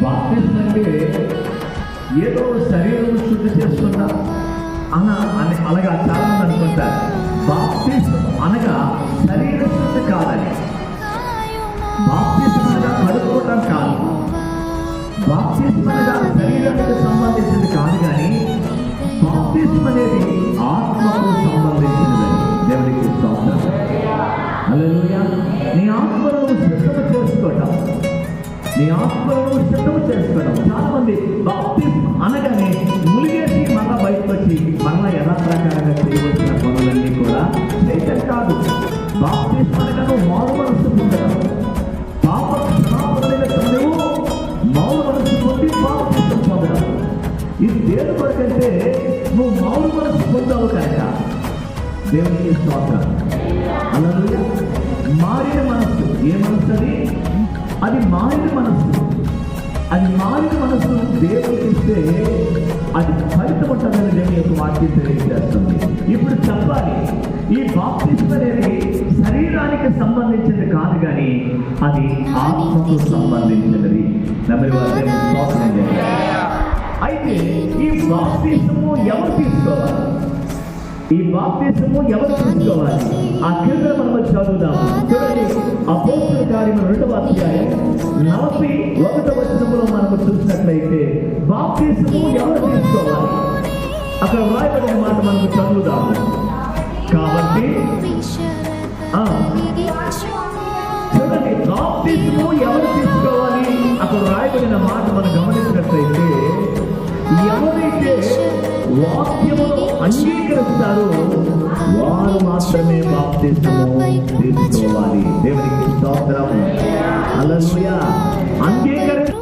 బాప్తిస్మం అంటే ఏదో శరీరం శుద్ధి చేసుకుంటా అలాగా చాలా మంది అనుకుంటారు. బాప్తిస్మం అనగా శరీర శుద్ధి కాదని. బాప్తిస్మం అనగా కడుక్కోవటం కాదు. బాప్తిస్మం అనగా శరీరానికి సంబంధించింది కాదు, కానీ బాప్తిస్మం అనేది ఆత్మకు సంబంధించినదని. దేవునికి స్తోత్రం. హల్లెలూయా. నీ ఆత్మను సిద్ధము చేసుకోవటం, నీ ఆత్మను సిద్ధము చేసుకోవడం. చాలా మంది బాప్తిస్మం అనగానే ములిగేసి మళ్ళా బయటకు వచ్చి మళ్ళా యథాప్రకారంగా చేయవలసిన పనులన్నీ కూడా చేయటం కాదు. బాప్తిస్మం అనగా నువ్వు మారు మనసు పొందడం, పాప క్షమాపణ మారు మనసు పొంది బాప్తిస్మం పొందడం. ఇది దేని కొరకంటే నువ్వు మారు మనసు పొందావు కనుక. దేవునికి స్తోత్రం. హల్లెలూయా. మారిన మనస్సు, ఏ మనస్సు అది? అది మారిన మనస్సు. అది మారిన మనస్సు దేవుడికి ఇస్తే అది ఫలితం ఉంటుందని దేవుని యొక్క వాక్యం తెలియజేస్తుంది. ఇప్పుడు చెప్పాలి, ఈ బాప్తిస్మం అనేది శరీరానికి సంబంధించింది కాదు, కానీ అది ఆత్మకు సంబంధించినది. నెంబర్ 1. అయితే ఈ బాప్తిస్మము ఎవరు తీసుకోవాలి? ఈ బాప్తిస్మము ఎవరు తీసుకోవాలి? ఆ కింద మనం చదువుదాము. చూడండి, అపోస్తలుల కార్యములు 2వ అధ్యాయం 41వ వచనంలో మనము చూసినట్లయితే బాప్తిస్మము ఎవరు తీసుకోవాలి? అక్కడ రాయబడిన మాట మనకు చదువుదాము. కాబట్టి చూడండి, బాప్తిస్మము ఎవరు తీసుకోవాలి? అక్కడ రాయబడిన మాట మనం గమనించినట్లయితే ఎవరైతే వాక్యమును అంగీకరిస్తారో వారు మాత్రమే బాప్తిస్మము తీసుకోవాలి. దేవునికి స్తోత్రం. హల్లెలూయా. అంగీకరి